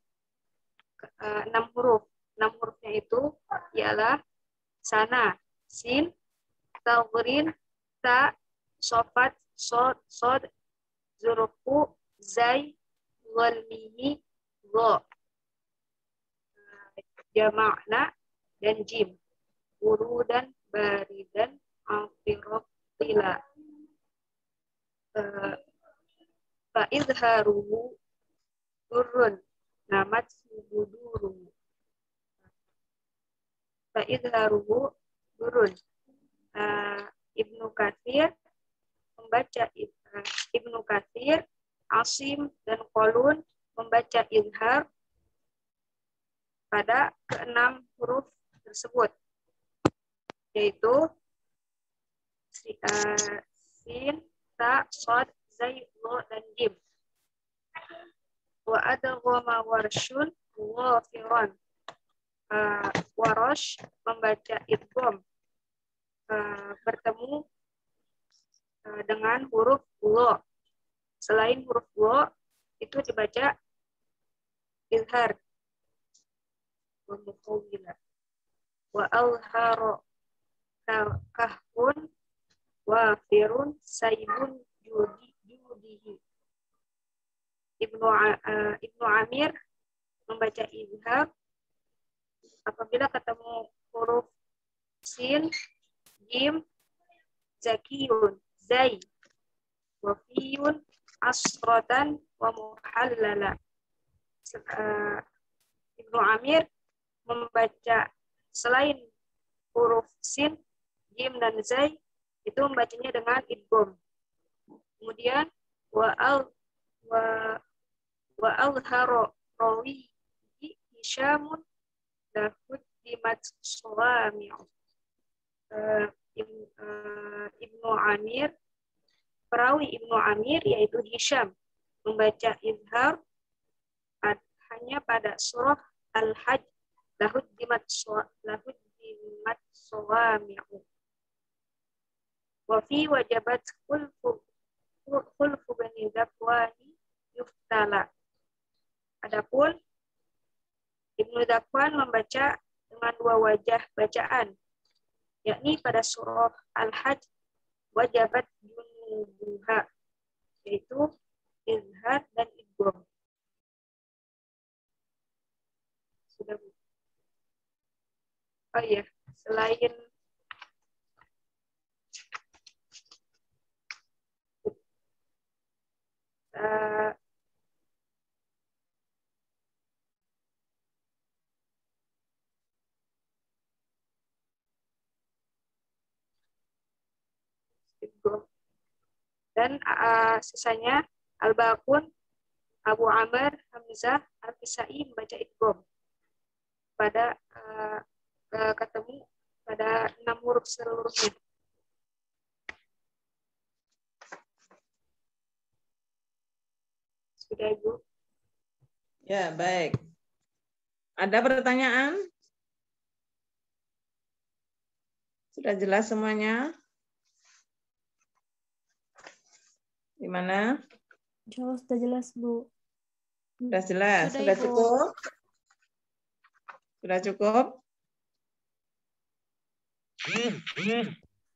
6 huruf. 6 hurufnya itu ialah sana, sin, taurin, ta, sofat, sod, zuruku, zai, wal mihi, go. Jama'na dan jim. Urudan, baridan, Al-Firqila. Fa'idharuhu durun. Namat subuduru. Fa'idharuhu durun. Ibnu Katsir membaca Ibnu Katsir, Asim dan Qalun membaca izhar pada keenam huruf tersebut, yaitu sin, ta, shad, zai, lo, dan jim. Wa adghama warshun ghafiran. Warash membaca idgham bertemu dengan huruf lo. Selain huruf lo itu dibaca izhar. Wa muqawwila. Wa alharo kahun wafirun saibun judihi. Ibnu Amir membaca izhar apabila ketemu huruf sin, jim, zakiyun, zai, wafiyun, asrotan, wa muhallala. Ibnu Amir membaca selain huruf sin, jim, dan zai itu membacanya dengan idgham. Kemudian wa alharo rawi Hisyamun lahud dimat suami'u. Ibnu Amir, perawi Ibnu Amir yaitu Hisyam membaca izhar hanya pada surah Al-Hajj, lahud dimat suami'u. Wa fi wajabat khulfu bani Dakwani yuftala. Adapun Ibnu Dakwan membaca dengan dua wajah bacaan, yakni pada surah Al-Hajj wajabat junubuha, yaitu izhar dan idgham. Sudah, Bu? Oh iya, selain dan sisanya Al-Baqun, Abu Amr, Hamzah, Al-Kisai membaca idgham pada ketemu pada 6 huruf seluruhnya. Sudah, Ibu? Ya, baik. Ada pertanyaan? Sudah jelas semuanya? Gimana? Sudah jelas, Bu. Sudah jelas? Sudah, Sudah Ibu. cukup? Sudah cukup?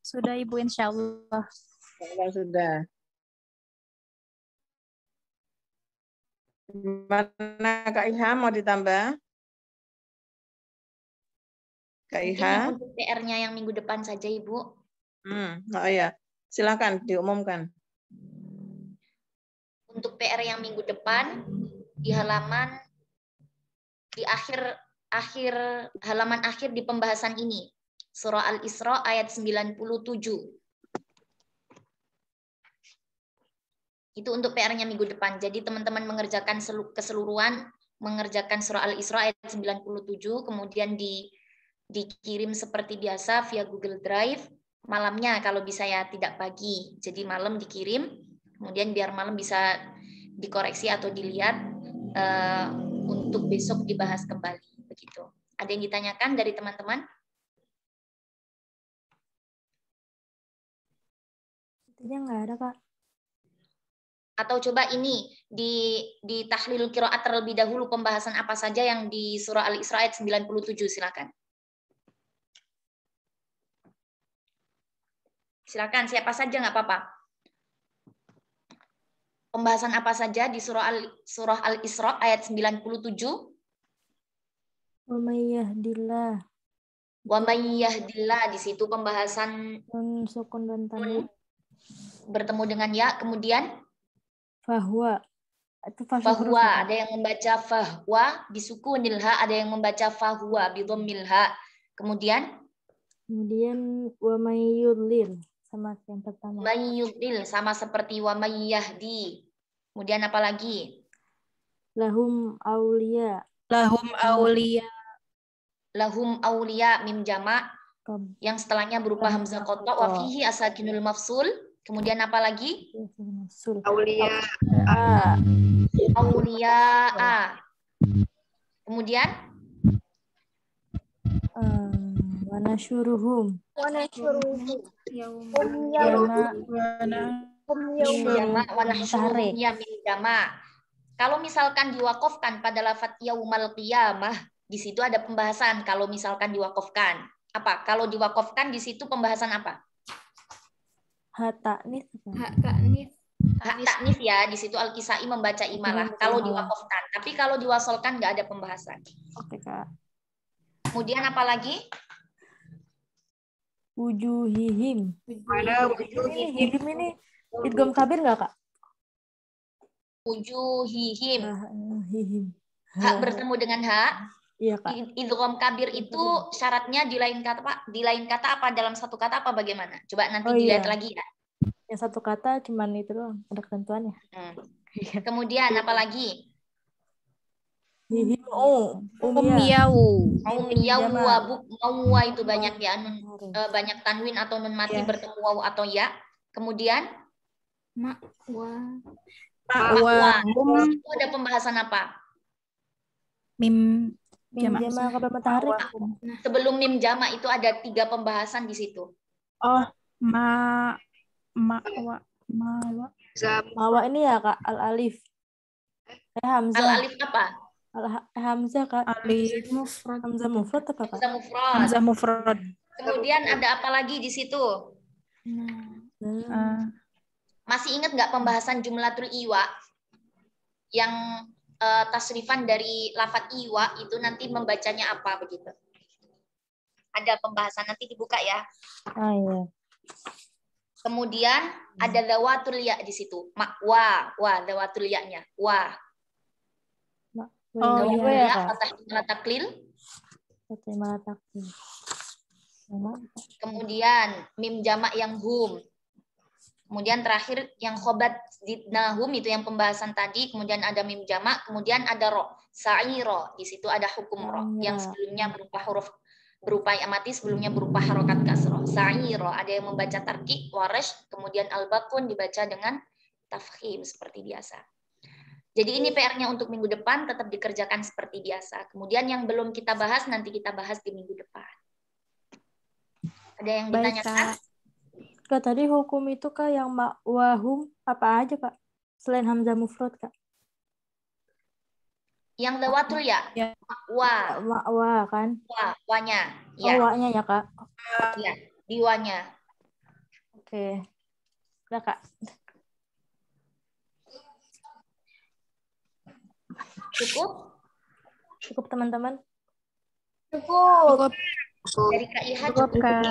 Sudah, Ibu, insya Allah. Sudah. Gimana Kak Iha, mau ditambah? Kak Mungkin Iha? yang untuk PR-nya yang minggu depan saja, Ibu. Oh iya, silakan diumumkan. Untuk PR yang minggu depan di akhir halaman akhir di pembahasan ini, surah Al-Isra ayat 97. Itu untuk PR-nya minggu depan. Jadi teman-teman mengerjakan keseluruhan, mengerjakan surah Al-Isra ayat 97, kemudian dikirim seperti biasa via Google Drive. Malamnya kalau bisa ya, tidak pagi. Jadi malam dikirim, kemudian biar malam bisa dikoreksi atau dilihat untuk besok dibahas kembali. Begitu. Ada yang ditanyakan dari teman-teman? Sepertinya nggak ada, Kak. Atau coba ini di tahlil qiraat terlebih dahulu, pembahasan apa saja yang di surah Al-Isra ayat 97, silakan. Silakan, siapa saja nggak apa-apa. Pembahasan apa saja di surah Al-Isra ayat 97? Wa may yahdillah Wa may yahdillah, di situ pembahasan Nun sukun dan tanwin. bertemu dengan ya, kemudian Fahuwa. Itu fasih huruf fahuwa, ya, Kak? ada yang membaca fahuwa bisukunil ha, ada yang membaca fahuwa bidhammil ha. Kemudian Kemudian wa may yudlil sama yang pertama. may yudlil, sama seperti wa may yahdi. Kemudian apa lagi? Lahum auliya. Lahum auliya. Lahum auliya, mim jama Kam. yang setelahnya berupa hamzah qata wa fihi asakinul mafsul. Kemudian apa lagi? Sul. Aulia. Auliya. Kemudian Wa nasyuruhum. jama wa nahsyuruhum ya min jama. Kalau misalkan diwakafkan pada lafadz yaumal qiyamah, di situ ada pembahasan. Kalau misalkan diwakafkan, apa? Kalau diwakafkan di situ pembahasan apa? Hak ta'nis. Hak ta'nits. Hak taknis ya, di situ Al-Kisai membaca imalah. Kalau diwakafkan, tapi kalau diwasolkan nggak ada pembahasan. Oke, Kak. Kemudian apa lagi? Wujuhihim. Ada Hihim ini idgham kabir nggak, Kak? Wujuhihim. Hihim. Hak bertemu dengan hak. Iya, Kak. Idgham kabir itu syaratnya di lain kata Pak, di lain kata apa, dalam satu kata apa, bagaimana? Coba nanti Oh, dilihat iya. lagi ya. Yang satu kata cuman itu doang, ada ketentuannya. Kemudian apa lagi? Hihim umya. Umyau. Umyau Jama'. wa buk wa itu banyak ya, banyak tanwin atau nun mati Iya. bertemu waw atau ya. Kemudian Ma'wa. wa itu ada pembahasan apa? Mim Mim jama'. jama' kabar matahari. Sebelum mim jama itu ada 3 pembahasan di situ. Oh, ma'wa. Mawa ini ya, Kak, al-alif. Hamzah. Al-alif apa? Hamzah, Kak. Alif. Hamzah mufrad apa, Kak? Hamzah mufrad. Hamzah mufrad. Kemudian ada apa lagi di situ? Masih ingat nggak pembahasan jumlatul iwa yang tasrifan dari lafadz iwa itu nanti membacanya apa begitu? Ada pembahasan, nanti dibuka ya. Ah, iya. Kemudian ada dawatul ya di situ. Wa dawatul ya-nya. Wa. Oh, Dawatul iya, ya, Kak. fathah jumlah taklil. Terima takdir. Kemudian mim jamak yang hum. Kemudian terakhir yang khobat zidnahum itu yang pembahasan tadi. Kemudian ada mim jamak. Kemudian ada ro. Sa'iro. Di situ ada hukum ro. Yang sebelumnya berupa huruf berupa amati, sebelumnya berupa harokat kasroh. Sa'iro. Ada yang membaca tarqiq, warash. Kemudian al-bakun dibaca dengan tafkhim seperti biasa. Jadi ini PR-nya untuk minggu depan tetap dikerjakan seperti biasa. Kemudian yang belum kita bahas nanti kita bahas di minggu depan. Ada yang ditanyakan? Kak, tadi hukum itu, Kak, yang ma'wahum apa aja, Kak? Selain hamzah mufrad, Kak? Yang dawatul ya? Ya. Wa. Ma'wa, kan? Wanya. Oh, Ya. wa-nya ya, Kak? Ya. Diwanya. Oke. Udah, Kak. Cukup? Cukup, teman-teman? Cukup. Dari Kak Iha Cukup, cukup. Kak.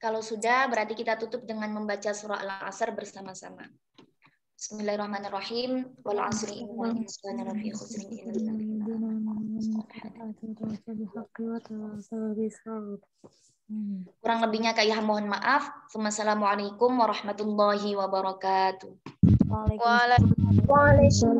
Kalau sudah, berarti kita tutup dengan membaca surah Al-Asr bersama-sama. Bismillahirrahmanirrahim. Wal 'asri innal insana lafi khusrin illa alladziina amanu. Kurang lebihnya Kak Iha mohon maaf. Wassalamualaikum warahmatullahi wabarakatuh. Waalaikumsalam.